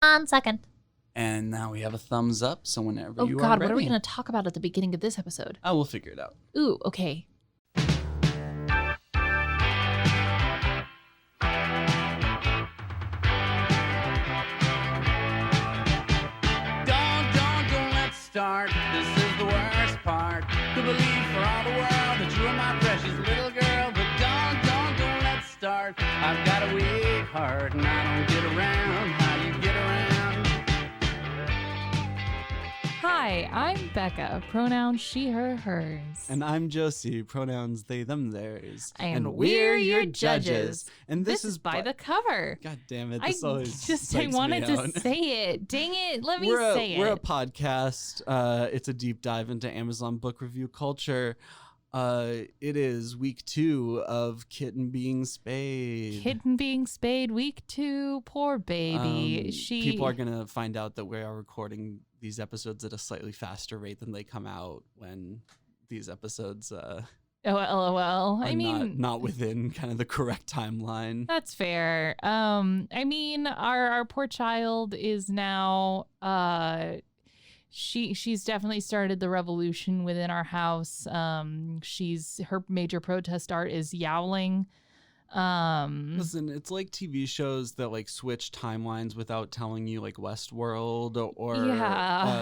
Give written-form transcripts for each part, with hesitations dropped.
On second. And now we have a thumbs up, so whenever Oh you are God, ready. what are we going to talk about at the beginning of this episode? Oh, we'll figure it out. Ooh, okay. Don't let's start. This is the worst part. To believe for all the world that you are my precious little girl. But don't let's start. I've got a weak heart and I don't get around how you get around. Hi, I'm Becca. Pronouns she, her, hers. And I'm Josie, pronouns they, them, theirs. And we're your judges. And this is by the cover. God damn it, I this always I wanted to say it. Dang it. Let me say it. We're a podcast. It's a deep dive into Amazon book review culture. It is week 2 of Kitten Being Spayed. Kitten being spayed, week 2. Poor baby. People are going to find out that we are recording these episodes at a slightly faster rate than they come out when these episodes LOL. I mean, not within kind of the correct timeline. That's fair. I mean, our poor child is now she's definitely started the revolution within our house. Her major protest art is yowling. Listen, it's like TV shows that like switch timelines without telling you, like Westworld or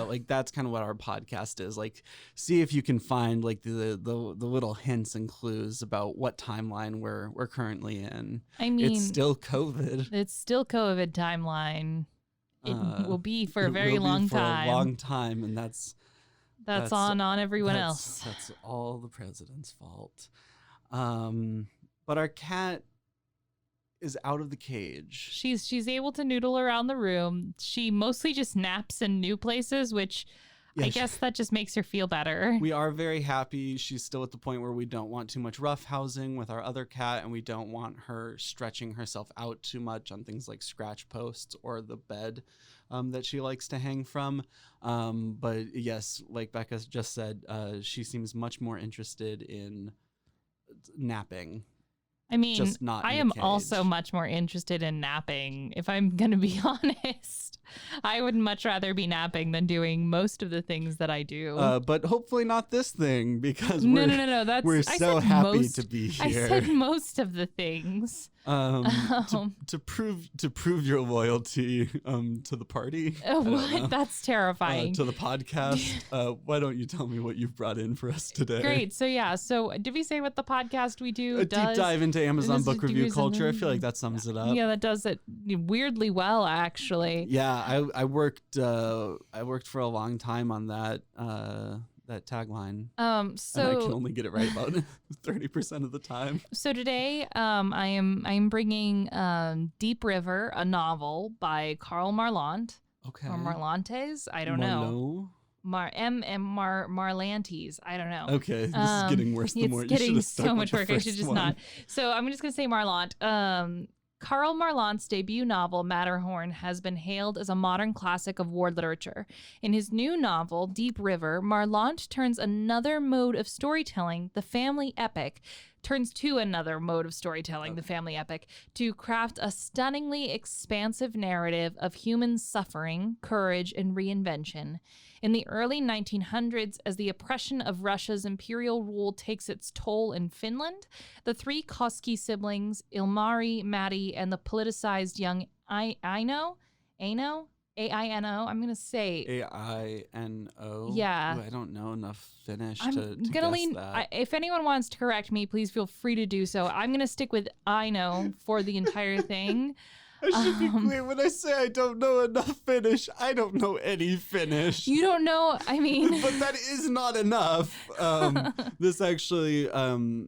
like that's kind of what our podcast is. Like, see if you can find like the little hints and clues about what timeline we're currently in. I mean, it's still COVID. It's still COVID timeline. It will be for a very long time. For a long time, and that's on everyone else. That's all the president's fault. But our cat is out of the cage. She's able to noodle around the room. She mostly just naps in new places, which I guess that just makes her feel better. We are very happy. She's still at the point where we don't want too much roughhousing with our other cat, and we don't want her stretching herself out too much on things like scratch posts or the bed that she likes to hang from. But yes, like Becca just said, she seems much more interested in napping. I mean, just not I am also much more interested in napping, if I'm going to be honest. I would much rather be napping than doing most of the things that I do. But hopefully not this thing, because no. We're so happy to be here. I said most of the things. To prove your loyalty to the party. What? That's terrifying. To the podcast. Why don't you tell me what you've brought in for us today? Great. So did we say what the podcast we do does? Deep dive into Amazon book review culture. I feel like that sums it up. Yeah, that does it weirdly well, actually. Yeah, I worked for a long time on that tagline. So and I can only get it right about 30% of the time. So today, I am bringing Deep River, a novel by Karl Marlant. Okay. Or Marlantes, I don't know. Marlantes, I don't know. Okay, this is getting worse. The more you should have stuck so much with work. the I should just one. not. So I'm just gonna say Marlant. Karl Marlant's debut novel, Matterhorn, has been hailed as a modern classic of war literature. In his new novel, Deep River, Marlant turns to another mode of storytelling, the family epic, to craft a stunningly expansive narrative of human suffering, courage, and reinvention. In the early 1900s, as the oppression of Russia's imperial rule takes its toll in Finland, the 3 Koski siblings, Ilmari, Matti, and the politicized young Aino, A-I-N-O, I'm going to say... A-I-N-O? Yeah. Ooh, I don't know enough Finnish I'm to gonna guess that. If anyone wants to correct me, please feel free to do so. I'm going to stick with I know for the entire thing. I should be clear. When I say I don't know enough Finnish, I don't know any Finnish. You don't know, I mean... But that is not enough. This actually,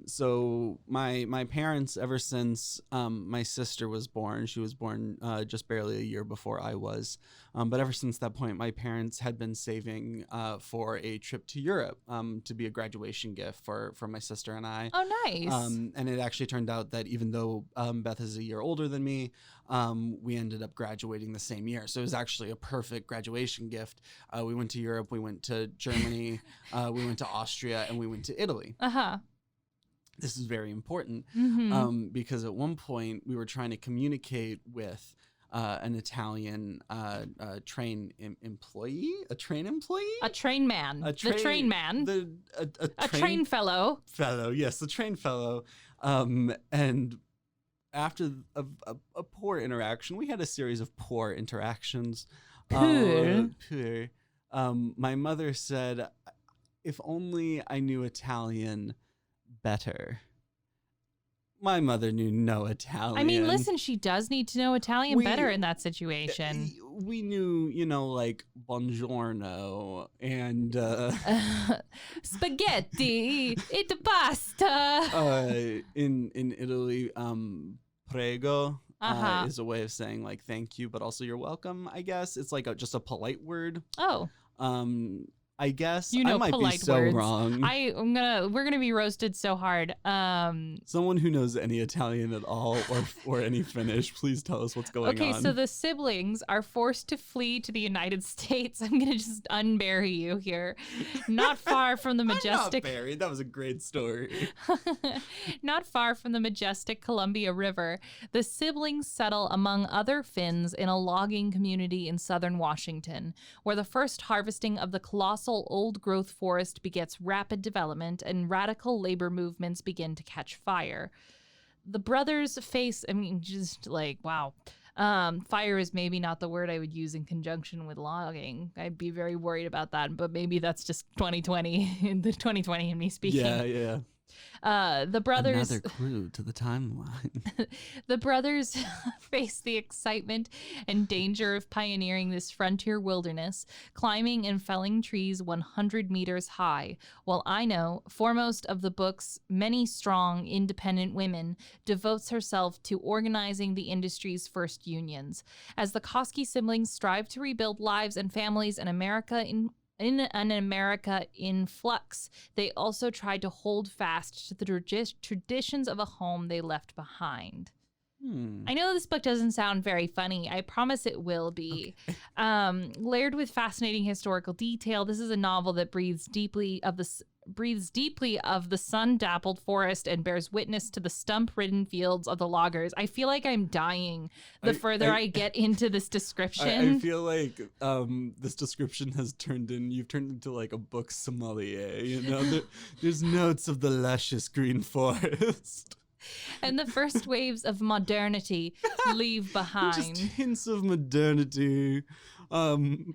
so my parents, ever since my sister was born, she was born just barely a year before I was, but ever since that point, my parents had been saving for a trip to Europe to be a graduation gift for my sister and I. Oh, nice. And it actually turned out that even though Beth is a year older than me, we ended up graduating the same year. So it was actually a perfect graduation gift. We went to Europe, we went to Germany, we went to Austria, and we went to Italy. Uh-huh. This is very important Mm-hmm. because at one point we were trying to communicate with an Italian train employee, a train man, the train man, a train fellow. Yes, the train fellow. And after a poor interaction, we had a series of poor interactions. Poor. My mother said, if only I knew Italian better. My mother knew no Italian. I mean, listen, she does need to know Italian better in that situation. We knew, like buongiorno and spaghetti, it pasta. In Italy, prego is a way of saying like thank you, but also you're welcome. I guess it's like just a polite word. Oh. I guess I might polite be so words. wrong. We're gonna be roasted so hard. Someone who knows any Italian at all or any Finnish, please tell us what's going on. Okay, so the siblings are forced to flee to the United States. I'm gonna just unbury you here. Not far from the majestic. I'm not buried. That was a great story. Not far from the majestic Columbia River, the siblings settle among other Finns in a logging community in southern Washington, where the first harvesting of the colossal old-growth forest begets rapid development and radical labor movements begin to catch fire. The brothers face, just like, wow. Fire is maybe not the word I would use in conjunction with logging. I'd be very worried about that, but maybe that's just 2020, the 2020 in me speaking. Yeah. The brothers... Another clue to the timeline. The brothers face the excitement and danger of pioneering this frontier wilderness, climbing and felling trees 100 meters high, while Ino, foremost of the book's many strong, independent women, devotes herself to organizing the industry's first unions. As the Koski siblings strive to rebuild lives and families in an America in flux, they also tried to hold fast to the traditions of a home they left behind. I know this book doesn't sound very funny. I promise it will be. Okay. Layered with fascinating historical detail, this is a novel that breathes deeply of the sun-dappled forest and bears witness to the stump-ridden fields of the loggers. I feel like I'm dying the further I get into this description. I feel like this description you've turned into like a book sommelier, there's notes of the luscious green forest. And the first waves of modernity leave behind. Just hints of modernity. Allow me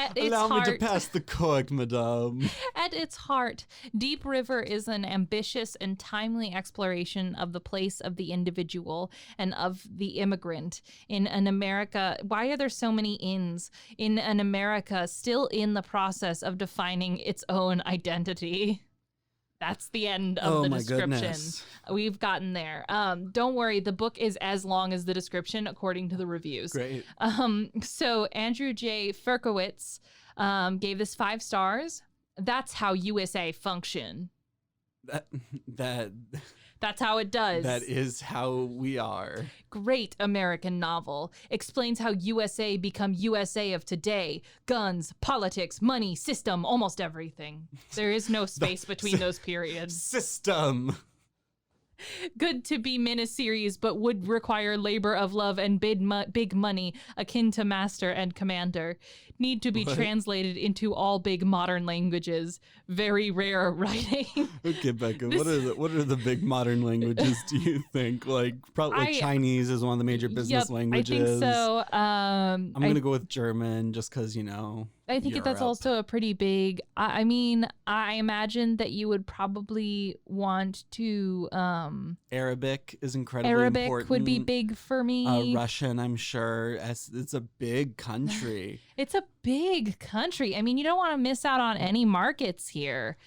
to pass the cork, madame. At its heart, Deep River is an ambitious and timely exploration of the place of the individual and of the immigrant in an America. Why are there so many ins? In an America still in the process of defining its own identity. That's the end of the description. Goodness. We've gotten there. Don't worry, the book is as long as the description according to the reviews. Great. So Andrew J. Ferkowitz gave this 5 stars. That's how USA function. That's how it does. That is how we are. Great American novel. Explains how USA become USA of today. Guns, politics, money, system, almost everything. There is no space between those periods. System. Good to be miniseries, but would require labor of love and big money, akin to Master and Commander. Need to be translated into all big modern languages. Very rare writing. Okay, Becca, what are the big modern languages, do you think? Like, probably Chinese is one of the major business languages. I think so. I'm going to go with German just because, I think that's also a pretty big. I mean, I imagine that you would probably want to. Arabic is incredibly important. Arabic would be big for me. Russian, I'm sure. It's a big country. It's a big country. I mean, you don't want to miss out on any markets here.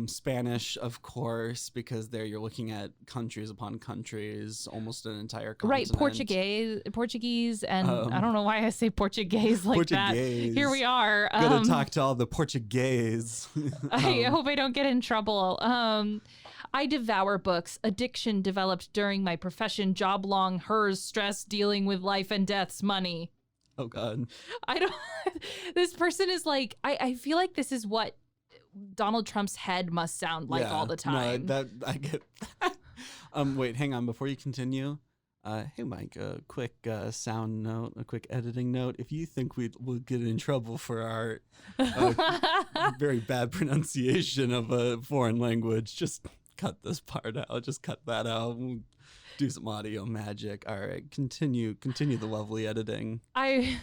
Spanish, of course, because there you're looking at countries upon countries, almost an entire continent. Right, Portuguese, and I don't know why I say Portuguese like Portuguese. that. Here we are. Gonna talk to all the Portuguese. I hope I don't get in trouble. I devour books. Addiction developed during my profession. Job long, hers, stress, dealing with life and death's money. Oh, God. This person is like, I feel like this is what Donald Trump's head must sound like all the time. No, I get that. Wait, hang on. Before you continue, Hey, Mike, a quick sound note, a quick editing note. If you think we'll get in trouble for our very bad pronunciation of a foreign language, just cut this part out. Just cut that out. We'll do some audio magic. All right, continue the lovely editing. I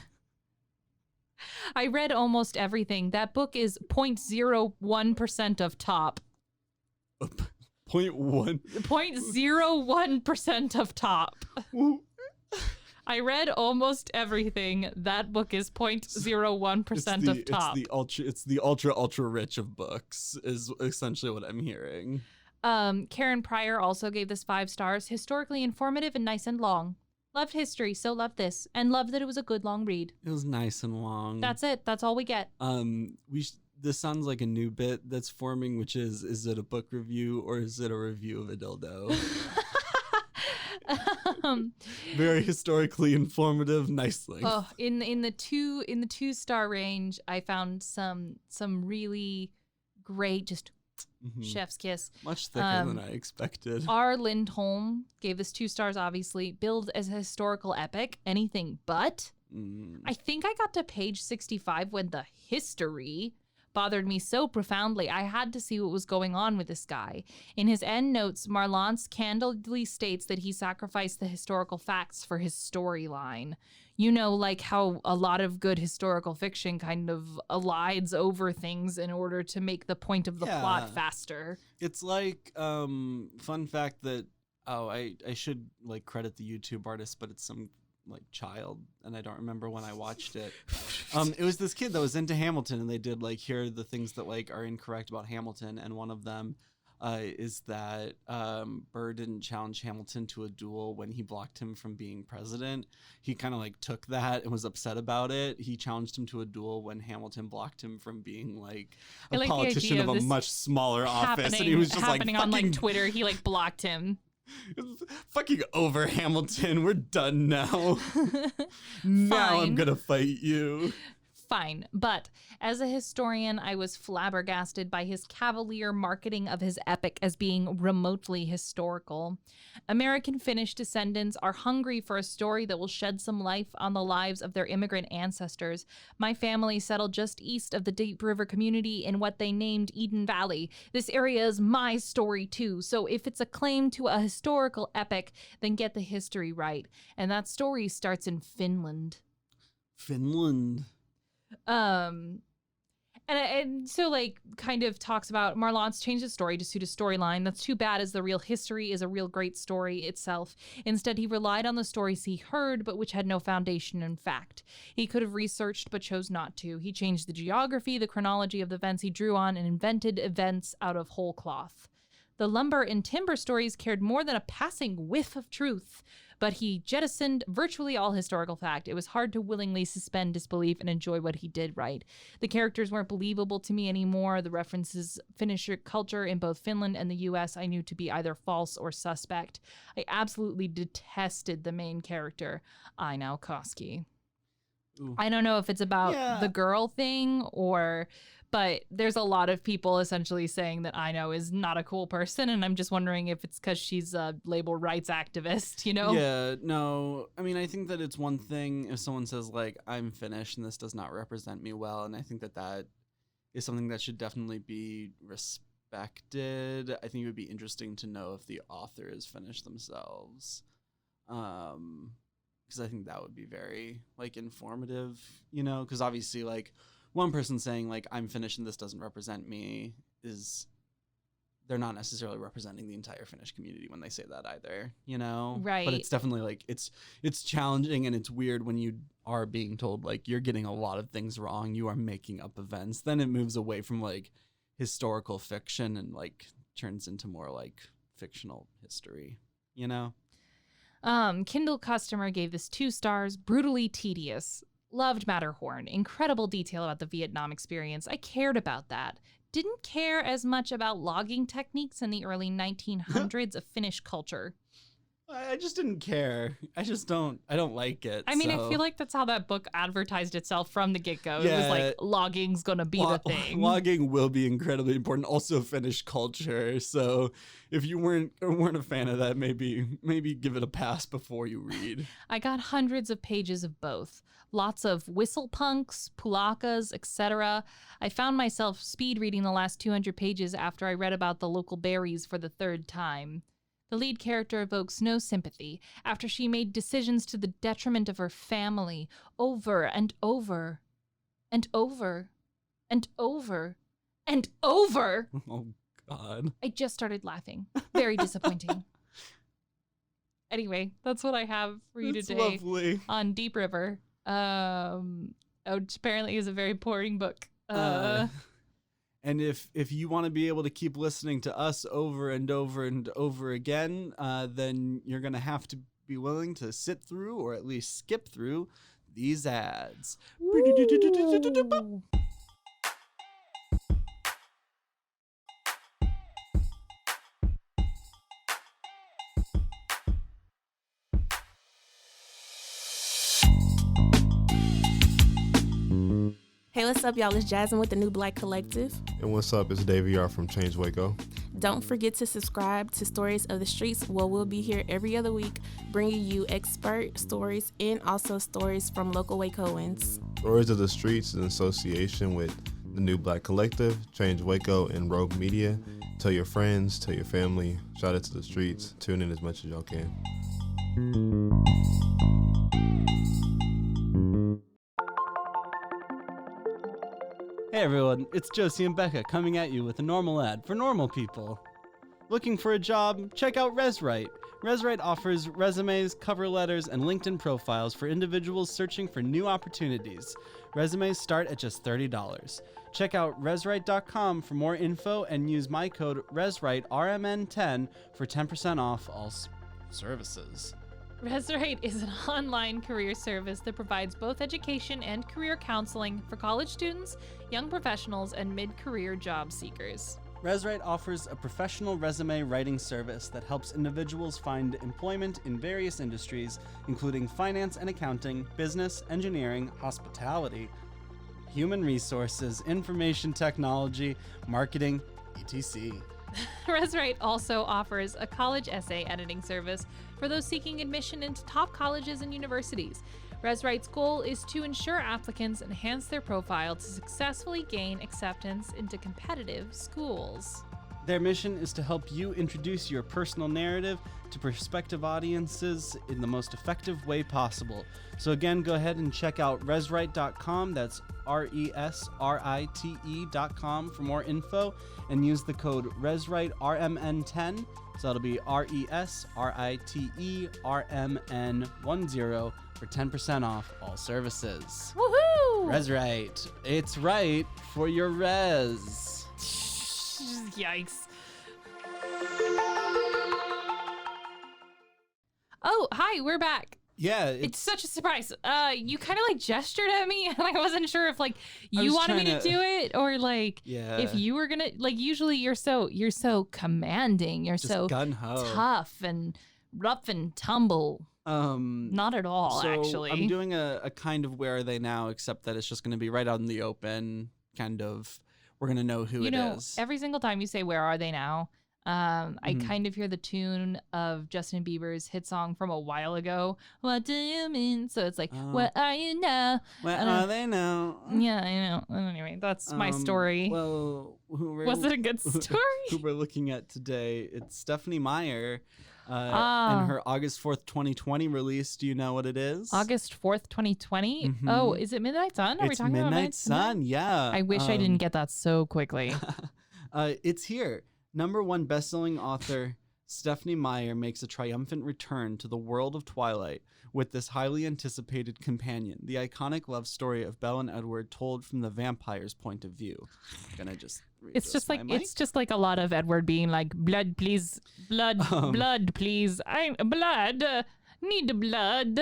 read almost everything. That book is 0.01% of top. 0.1. 0.01% of top. I read almost everything. That book is 0.01% of top. It's the ultra rich of books is essentially what I'm hearing. Karen Pryor also gave this 5 stars. Historically informative and nice and long. Loved history, so loved this, and loved that it was a good long read. It was nice and long. That's it. That's all we get. This sounds like a new bit that's forming, which is it a book review or is it a review of a dildo? Very historically informative, nicely. Oh, in the 2-star range, I found some really great, just chef's kiss. Much thicker than I expected. R. Lindholm gave this 2 stars, obviously. Billed as a historical epic, anything but. I think I got to page 65 when the history bothered me so profoundly. I had to see what was going on with this guy. In his end notes, Marlance candidly states that he sacrificed the historical facts for his storyline. You know, like how a lot of good historical fiction kind of elides over things in order to make the point of the plot faster. It's like, fun fact that, I should like credit the YouTube artist, but it's some like child, and I don't remember when I watched it. It was this kid that was into Hamilton, and they did like, here are the things that like are incorrect about Hamilton, and one of them is that Burr didn't challenge Hamilton to a duel when he blocked him from being president. He kind of like took that and was upset about it. He challenged him to a duel when Hamilton blocked him from being like a politician of a much smaller office, and he was just like on like Twitter. He like blocked him. Fucking over, Hamilton. We're done now. Now I'm gonna fight you. Fine. But as a historian, I was flabbergasted by his cavalier marketing of his epic as being remotely historical. American Finnish descendants are hungry for a story that will shed some light on the lives of their immigrant ancestors. My family settled just east of the Deep River community in what they named Eden Valley. This area is my story too, so if it's a claim to a historical epic, then get the history right. And that story starts in Finland. Finland. And so like kind of talks about Marlance changed his story to suit his storyline. That's too bad, as the real history is a real great story itself. Instead, he relied on the stories he heard, but which had no foundation in fact. He could have researched, but chose not to. He changed the geography, the chronology of the events he drew on, and invented events out of whole cloth. The lumber and timber stories cared more than a passing whiff of truth, but he jettisoned virtually all historical fact. It was hard to willingly suspend disbelief and enjoy what he did right. The characters weren't believable to me anymore. The references Finnish culture in both Finland and the U.S. I knew to be either false or suspect. I absolutely detested the main character, Aino Koski. Ooh. I don't know if it's about the girl thing but there's a lot of people essentially saying that Aino is not a cool person, and I'm just wondering if it's because she's a labor rights activist, you know? Yeah, no. I mean, I think that it's one thing if someone says, like, I'm Finnish and this does not represent me well, and I think that is something that should definitely be respected. I think it would be interesting to know if the author is Finnish themselves, because I think that would be very, like, informative, you know? Because obviously, like, one person saying, like, I'm Finnish and this doesn't represent me they're not necessarily representing the entire Finnish community when they say that either, you know? Right. But it's definitely, like, it's challenging and it's weird when you are being told, like, you're getting a lot of things wrong, you are making up events. Then it moves away from, like, historical fiction and, like, turns into more, like, fictional history, you know? Kindle customer gave this 2 stars, brutally tedious. Loved Matterhorn. Incredible detail about the Vietnam experience. I cared about that. Didn't care as much about logging techniques in the early 1900s of Finnish culture. I just didn't care. I don't like it. I mean, I so. feel like that's how that book advertised itself from the get-go. It was Yeah. like, logging's going to be the thing. Logging will be incredibly important. Also, Finnish culture. So, if you weren't a fan of that, maybe give it a pass before you read. I got hundreds of pages of both. Lots of whistle punks, pulakas, etc. I found myself speed reading the last 200 pages after I read about the local berries for the third time. The lead character evokes no sympathy after she made decisions to the detriment of her family over and over and over and over and over. Oh, God. I just started laughing. Very disappointing. Anyway, that's what I have for you It's today lovely. on Deep River. Which apparently is a very boring book. And if you want to be able to keep listening to us over and over and over again, then you're going to have to be willing to sit through or at least skip through these ads. Ooh. Hey, what's up, y'all? It's Jasmine with the New Black Collective. And what's up? It's Davey R from Change Waco. Don't forget to subscribe to Stories of the Streets, where we'll be here every other week, bringing you expert stories and also stories from local Wacoans. Stories of the Streets in association with the New Black Collective, Change Waco, and Rogue Media. Tell your friends, tell your family, shout out to the streets. Tune in as much as y'all can. Hey everyone, it's Josie and Becca coming at you with a normal ad for normal people. Looking for a job? Check out ResWrite. ResWrite offers resumes, cover letters, and LinkedIn profiles for individuals searching for new opportunities. Resumes start at just $30. Check out reswrite.com for more info and use my code ResWriteRMN10 for 10% off all services. ResWrite is an online career service that provides both education and career counseling for college students, young professionals, and mid-career job seekers. ResWrite offers a professional resume writing service that helps individuals find employment in various industries, including finance and accounting, business, engineering, hospitality, human resources, information technology, marketing, etc. ResWrite also offers a college essay editing service for those seeking admission into top colleges and universities. ResWrite's goal is to ensure applicants enhance their profile to successfully gain acceptance into competitive schools. Their mission is to help you introduce your personal narrative to prospective audiences in the most effective way possible. So again, go ahead and check out reswrite.com. That's ResRite.com for more info, and use the code ResWriteRMN10. So that'll be ResRiteRMN10 for 10% off all services. Woohoo! ResWrite. It's right for your res. Yikes. Oh, hi, we're back. Yeah, It's such a surprise. You kind of like gestured at me, and I wasn't sure if like I you was wanted me to trying to- do it or like yeah. if you were gonna like. Usually, you're so commanding. You're Just so gun ho. tough and rough and tumble. Um, Not at all, so actually. I'm doing a kind of Where Are They Now, except that it's just going to be right out in the open. Kind of, we're going to know who you it know, is. every single time you say "Where are they now," I Mhm. kind of hear the tune of Justin Bieber's hit song from a while ago. What do you mean? So it's like, Oh. "What are you now?" Where I don't- are they now? Yeah, I know. Anyway, that's my story. Well, Was it a good story? Who we're looking at today? It's Stephanie Meyer, Ah. and her August 4th, 2020 release. Do you know what it is? August 4th, 2020. Mhm. Oh, is it Midnight Sun? Are we It's talking about Midnight Sun. Yeah. I wish I didn't get that so quickly. It's here. #1 best-selling author Stephanie Meyer makes a triumphant return to the world of Twilight with this highly anticipated companion, the iconic love story of Belle and Edward told from the vampire's point of view. Gonna just It's just readjust like my it's just like a lot of Edward being like, blood, please, blood, Um, blood, please. I blood, need blood.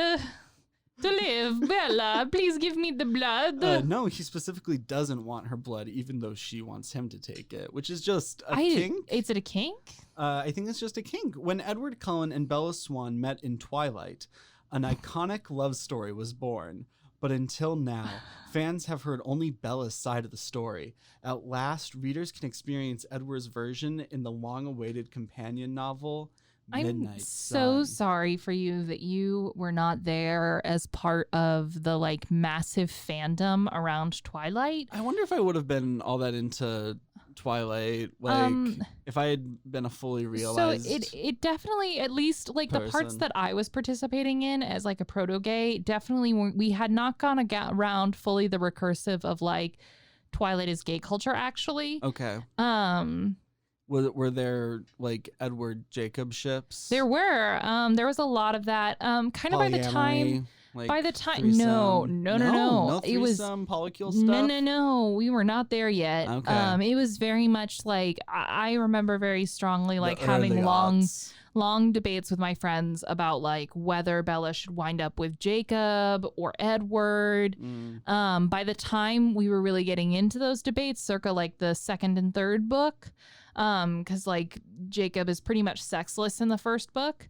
to live. Bella, please give me the blood. No, he specifically doesn't want her blood, even though she wants him to take it, which is just a kink. Is it a kink? I think it's just a kink. When Edward Cullen and Bella Swan met in Twilight, an iconic love story was born. But until now, fans have heard only Bella's side of the story. At last, readers can experience Edward's version in the long-awaited companion novel, Midnight I'm so Sun. sorry for you that you were not there as part of the like massive fandom around Twilight. I wonder if I would have been all that into Twilight, like if I had been a fully realized. So it definitely, at least like the parts person. that I was participating in as like a proto gay, definitely we had not gone around fully the recursive of like Twilight is gay culture actually. Okay. Were there like Edward Jacob ships? There was a lot of that. Kind of by the time. Like By the time, threesome. no. No It was threesome, polycule stuff. No. We were not there yet. Okay. It was very much like I remember very strongly like The having early aughts. long debates with my friends about like whether Bella should wind up with Jacob or Edward. By the time we were really getting into those debates, circa like the second and third book, because like Jacob is pretty much sexless in the first book.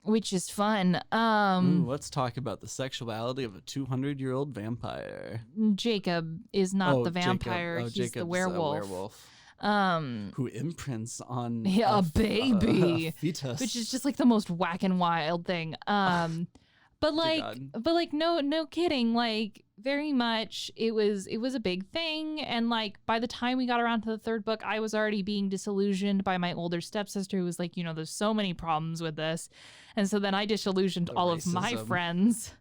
Which is fun. Let's talk about the sexuality of a 200-year-old vampire. Jacob is not the vampire. Jacob. He's Jacob's the werewolf. Who imprints on a baby, a fetus, which is just like the most whack and wild thing. But like no kidding, like very much it was a big thing. And like by the time we got around to the third book, I was already being disillusioned by my older stepsister, who was like, there's so many problems with this. And so then I disillusioned all of my friends.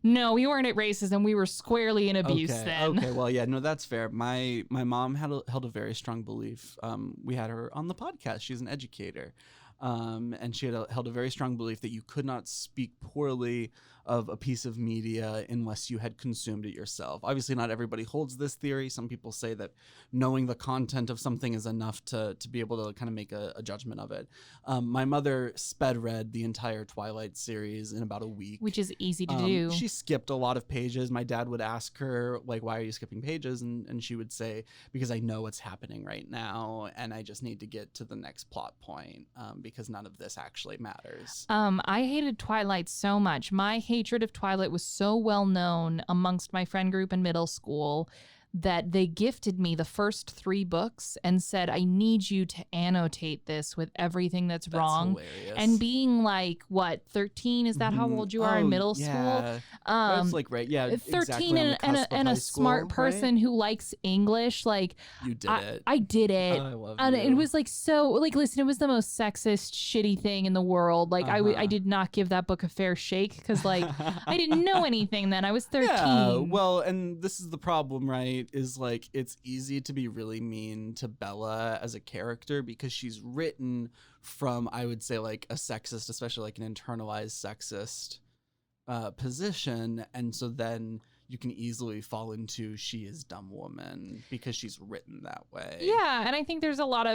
No, we weren't at racism. We were squarely in abuse then. Okay, well, yeah, no, that's fair. My mom held a very strong belief. We had her on the podcast. She's an educator. And she held a very strong belief that you could not speak poorly of a piece of media unless you had consumed it yourself. Obviously, not everybody holds this theory. Some people say that knowing the content of something is enough to be able to kind of make a judgment of it. My mother sped read the entire Twilight series in about a week. Which is easy to do. She skipped a lot of pages. My dad would ask her, like, why are you skipping pages? And she would say, because I know what's happening right now, and I just need to get to the next plot point, because none of this actually matters. I hated Twilight so much. My hatred of Twilight was so well known amongst my friend group in middle school that they gifted me the first 3 books and said, I need you to annotate this with everything that's wrong. Hilarious. And being like, what, 13? Is that how old you are in middle school? That's like, right. Yeah. 13 exactly and a smart person who likes English. Like, you did it. I did it. I love and you. it was like, so like, listen, it was the most sexist, shitty thing in the world. Like I did not give that book a fair shake because like I didn't know anything then. I was 13. Yeah, well, and this is the problem, right? Is like it's easy to be really mean to Bella as a character because she's written from, I would say, like a sexist, especially like an internalized sexist position, and so then you can easily fall into she is dumb woman because she's written that way. Yeah, and I think a lot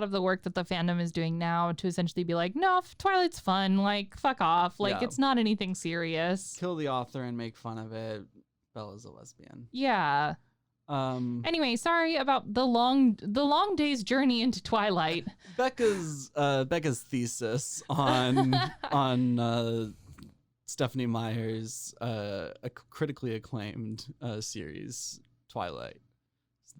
of the work that the fandom is doing now to essentially be like, no, Twilight's fun, like fuck off, like it's not anything serious. Kill the author and make fun of it. Bella's a lesbian. Yeah. Anyway, sorry about the long day's journey into Twilight. Becca's thesis on Stephanie Meyer's a critically acclaimed series, Twilight,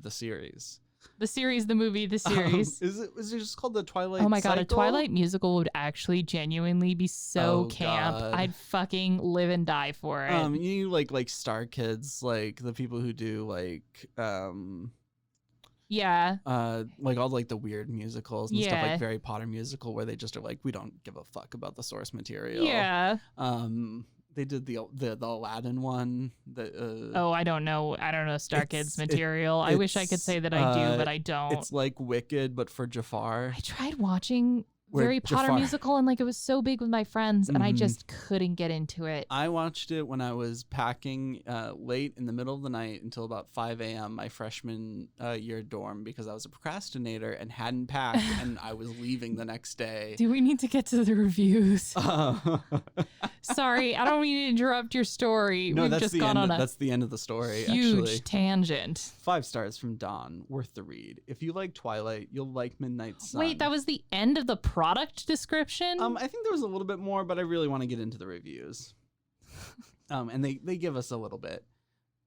the series. The series, the movie, the series. Is it just called the Twilight? Oh my god, Cycle? a Twilight musical would actually genuinely be so camp. God. I'd fucking live and die for it. You like Star Kids, like the people who do like like all like the weird musicals and stuff, like Harry Potter musical, where they just are like, we don't give a fuck about the source material. Yeah. They did the Aladdin one. I don't know Star Kids material. I wish I could say that I do, but I don't. It's like Wicked, but for Jafar. I tried watching Where Harry Potter Jafar- musical and like it was so big with my friends and I just couldn't get into it. I watched it when I was packing late in the middle of the night until about 5 a.m. my freshman year dorm because I was a procrastinator and hadn't packed and I was leaving the next day. Do we need to get to the reviews? Sorry, I don't mean to interrupt your story. No, We've that's just the gone end. on a That's the end of the story. huge Actually, tangent. 5 stars from Dawn. Worth the read. If you like Twilight, you'll like Midnight Sun. Wait, that was the end of the product description? I think there was a little bit more, but I really want to get into the reviews. And they give us a little bit.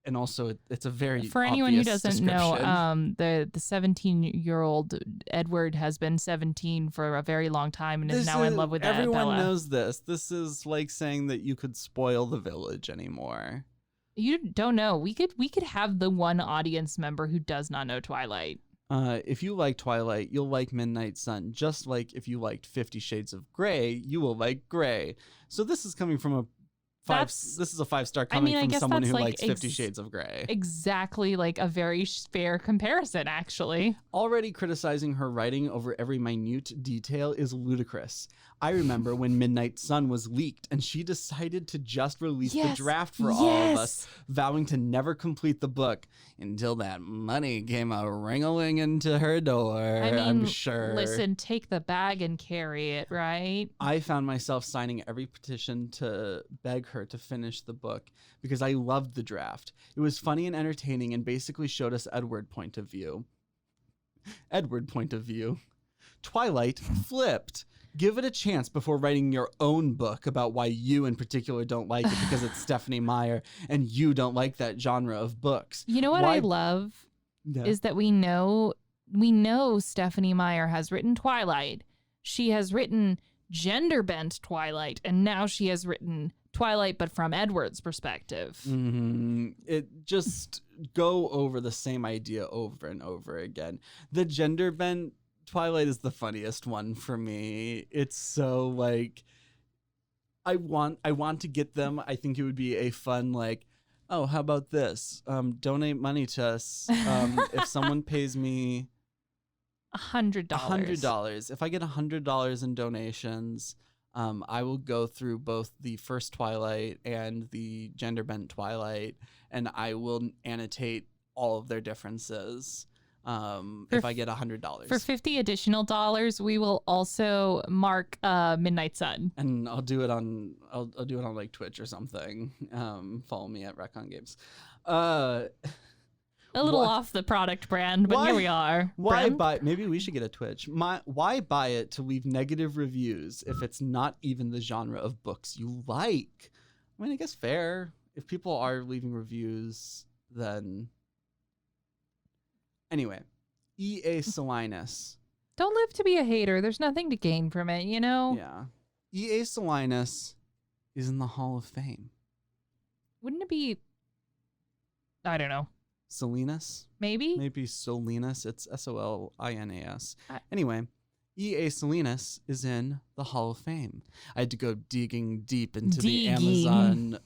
And also, it's a very For anyone who obvious doesn't know, description. the 17-year-old Edward has been 17 for a very long time and is now in love with everyone Bella. knows this. This is like saying that you could spoil the village anymore. You don't know. We could have the one audience member who does not know Twilight. If you like Twilight, you'll like Midnight Sun. Just like if you liked 50 Shades of Grey, you will like Grey. So this is coming from a this is a 5-star coming from someone who likes 50 Shades of Grey. Exactly, like a very fair comparison, actually. Already criticizing her writing over every minute detail is ludicrous. I remember when Midnight Sun was leaked and she decided to just release the draft for all of us, vowing to never complete the book until that money came a ring-a-ling into her door. I mean, I'm sure. Listen, take the bag and carry it, right? I found myself signing every petition to beg her to finish the book because I loved the draft. It was funny and entertaining and basically showed us Edward point of view. Twilight flipped. Give it a chance before writing your own book about why you in particular don't like it because it's Stephanie Meyer and you don't like that genre of books. You know what I love is that we know Stephanie Meyer has written Twilight. She has written gender-bent Twilight, and now she has written Twilight, but from Edward's perspective. Mm-hmm. It just go over the same idea over and over again. The gender-bent Twilight is the funniest one for me. It's so like I want to get them. I think it would be a fun like, oh, how about this? Donate money to us. If someone pays me $100. If I get $100 in donations, I will go through both the first Twilight and the gender bent Twilight, and I will annotate all of their differences. If I get $100 for $50 additional, we will also mark Midnight Sun, and I'll do it on like Twitch or something. Follow me at Recon Games. A little off the product brand, but here we are. Why buy? Maybe we should get a Twitch. Why buy it to leave negative reviews if it's not even the genre of books you like? I mean, I guess fair. If people are leaving reviews, then. Anyway, E.A. Salinas. Don't live to be a hater. There's nothing to gain from it, you know? Yeah. E.A. Salinas is in the Hall of Fame. Wouldn't it be, I don't know. Salinas? Maybe? Maybe Solinas. It's Solinas. Anyway, E.A. Salinas is in the Hall of Fame. I had to go digging deep into the Amazon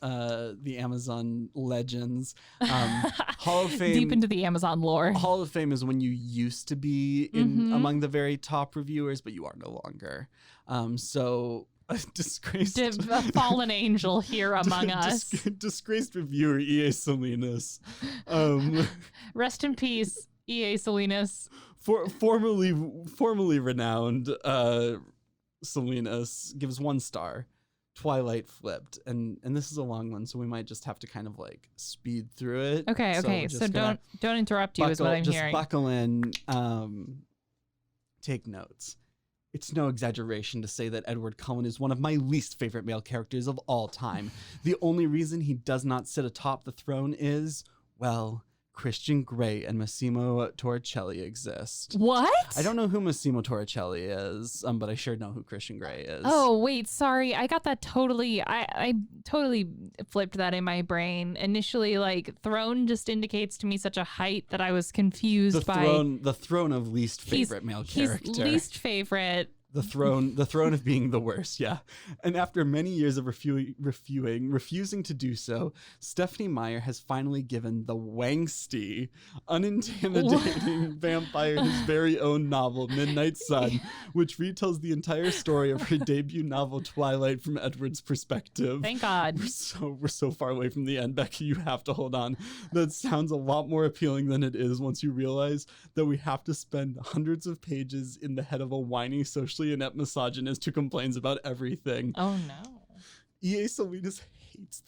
legends. Hall of Fame. Deep into the Amazon lore. Hall of Fame is when you used to be in among the very top reviewers, but you are no longer. So a disgraced a fallen angel here among us. Disgraced reviewer E.A. Salinas. Rest in peace, E.A. Salinas. Formerly renowned Salinas gives 1 star. Twilight flipped, and this is a long one, so we might just have to kind of like speed through it. Okay. So don't interrupt you is what I'm hearing. Just buckle in, take notes. It's no exaggeration to say that Edward Cullen is one of my least favorite male characters of all time. The only reason he does not sit atop the throne is, well, Christian Grey and Massimo Torricelli exist. What? I don't know who Massimo Torricelli is, but I sure know who Christian Grey is. Oh, wait, sorry. I got that totally, I totally flipped that in my brain. Initially, like, throne just indicates to me such a height that I was confused the throne of least favorite male character. He's least favorite. The throne of being the worst, yeah. And after many years of refusing to do so, Stephanie Meyer has finally given the wangsty, unintimidating vampire his very own novel, Midnight Sun, which retells the entire story of her debut novel, Twilight, from Edward's perspective. Thank God. We're so far away from the end, Becky. You have to hold on. That sounds a lot more appealing than it is once you realize that we have to spend hundreds of pages in the head of a whiny, socially inept misogynist who complains about everything. Oh no. E.A. Salinas hates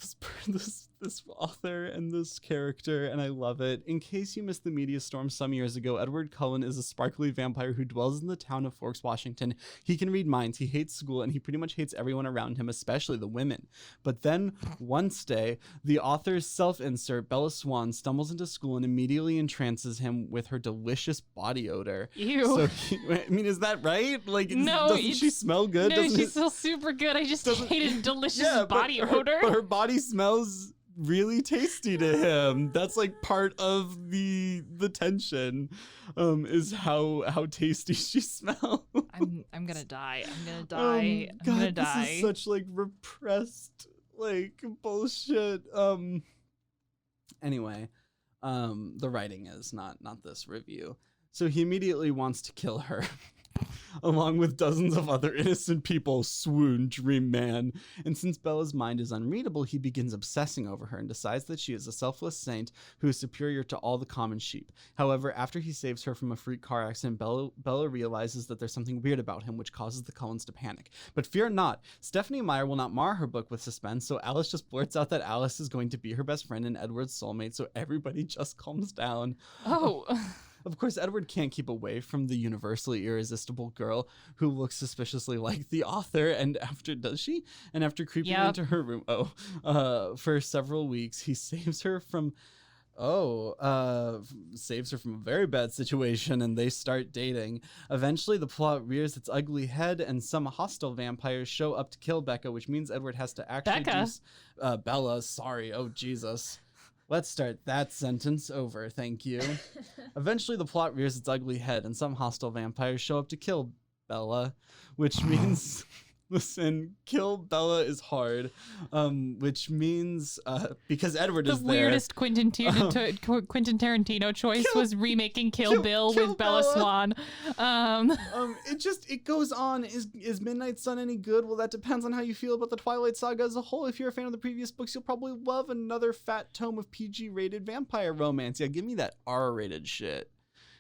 this author and this character, and I love it. In case you missed the media storm some years ago, Edward Cullen is a sparkly vampire who dwells in the town of Forks, Washington. He can read minds, he hates school, and he pretty much hates everyone around him, especially the women. But then, one day, the author's self-insert, Bella Swan, stumbles into school and immediately entrances him with her delicious body odor. Ew. So, I mean, is that right? Like, No, doesn't she smell good? No, Doesn't she it- smells super good. I just hated delicious but body odor. Her body smells really tasty to him. That's like part of the tension, is how tasty she smells. I'm gonna die. I'm gonna die. I'm gonna die. This is such like repressed like bullshit. Anyway, the writing is not this review. So he immediately wants to kill her. Along with dozens of other innocent people, swoon, dream man. And since Bella's mind is unreadable, he begins obsessing over her and decides that she is a selfless saint who is superior to all the common sheep. However, after he saves her from a freak car accident, Bella realizes that there's something weird about him, which causes the Cullens to panic. But fear not, Stephanie Meyer will not mar her book with suspense, so Alice just blurts out that Alice is going to be her best friend and Edward's soulmate, so everybody just calms down. Oh. Of course, Edward can't keep away from the universally irresistible girl who looks suspiciously like the author. And after creeping into her room, for several weeks, he saves her from a very bad situation, and they start dating. Eventually, the plot rears its ugly head, and some hostile vampires show up to kill Becca, which means Edward has to actually Bella. Sorry, oh Jesus. Let's start that sentence over, thank you. Eventually, the plot rears its ugly head, and some hostile vampires show up to kill Bella, which means, listen, kill Bella is hard, which means, because Edward is there. The weirdest Quentin Tarantino choice was remaking Kill Bill with Bella Swan. It goes on. Is Midnight Sun any good? Well, that depends on how you feel about the Twilight Saga as a whole. If you're a fan of the previous books, you'll probably love another fat tome of PG-rated vampire romance. Yeah, give me that R-rated shit.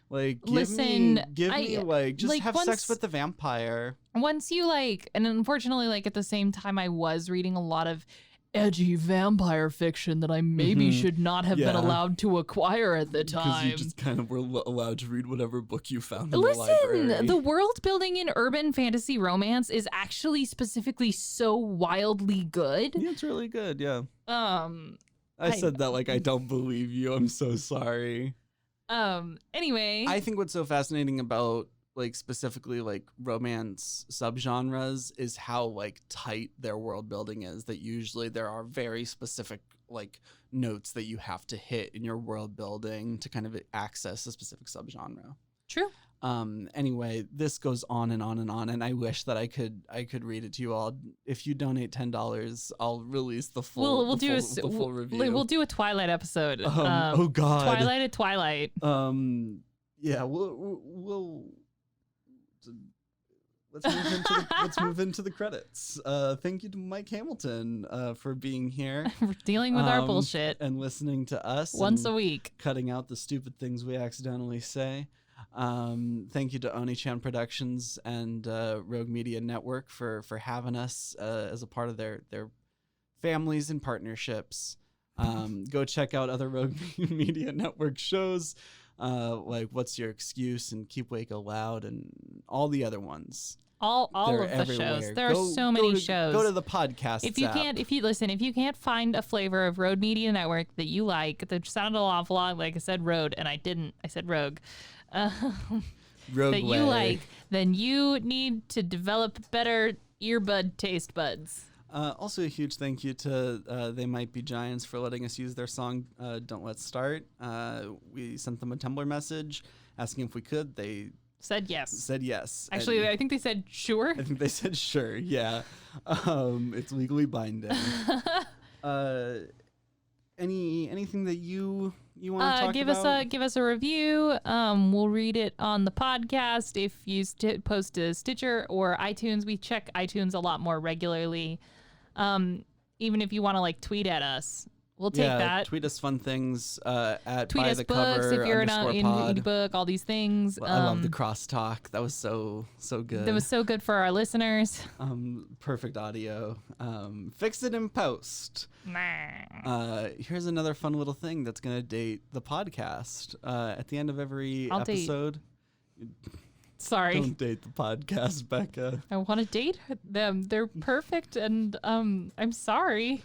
Like, have sex with the vampire. Once you and unfortunately, at the same time, I was reading a lot of edgy vampire fiction that I maybe should not have been allowed to acquire at the time. Because you just kind of were allowed to read whatever book you found in the library. Listen, the world building in urban fantasy romance is actually specifically so wildly good. Yeah, it's really good, yeah. I said that like I don't believe you. I'm so sorry. Anyway, I think what's so fascinating about specifically romance subgenres is how tight their world building is, that usually there are very specific notes that you have to hit in your world building to kind of access a specific subgenre. True. Anyway, this goes on and on and on, and I wish that I could read it to you all. If you donate $10, I'll release the full full review. We'll do a Twilight episode. Oh God, Twilight. Yeah, we'll let's move into the credits. Thank you to Mike Hamilton for being here, for dealing with our bullshit and listening to us once a week, cutting out the stupid things we accidentally say. Thank you to Oni-chan Productions and Rogue Media Network for having us as a part of their families and partnerships. Go check out other Rogue Media Network shows, like What's Your Excuse and Keep Waco Loud and all the other ones. All They're of the everywhere. shows. There are so many shows. Go to the podcast. If you can't find a flavor of Rogue Media Network that you like, that sounded an awful lot like I said Road, and I didn't. I said Rogue. That you like, then you need to develop better earbud taste buds. Also, a huge thank you to They Might Be Giants for letting us use their song Don't Let's Start. We sent them a Tumblr message asking if we could. They said yes. Actually, I think they said sure. I think they said sure, yeah. It's legally binding. Anything that you want to talk about? Give us a review. We'll read it on the podcast. If you post to Stitcher or iTunes, we check iTunes a lot more regularly. Even if you want to tweet at us, We'll take that. Tweet us fun things at Tweet by us the books cover if you're underscore in pod. book, all these things. I love the crosstalk. That was so good. That was so good for our listeners. Perfect audio. Fix it in post. Here's another fun little thing that's gonna date the podcast. At the end of every episode. Sorry. Don't date the podcast, Becca. I want to date them. They're perfect, and I'm sorry.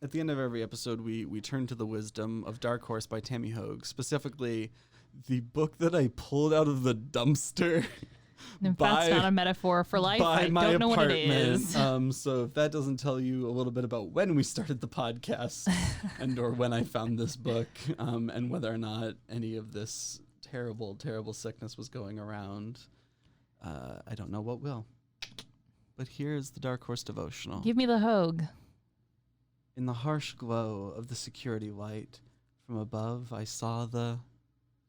At the end of every episode, we turn to the wisdom of Dark Horse by Tammy Hoag, specifically the book that I pulled out of the dumpster. If that's not a metaphor for life, I don't know what it is. So if that doesn't tell you a little bit about when we started the podcast and or when I found this book, and whether or not any of this terrible, terrible sickness was going around, I don't know what will. But here's the Dark Horse devotional. Give me the Hoag. In the harsh glow of the security light from above, I saw the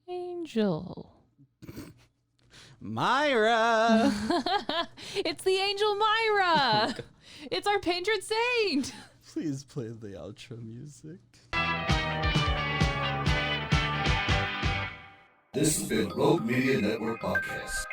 angel. Myra! It's the angel Myra! It's our patron saint! Please play the outro music. This has been Rogue Media Network Podcast.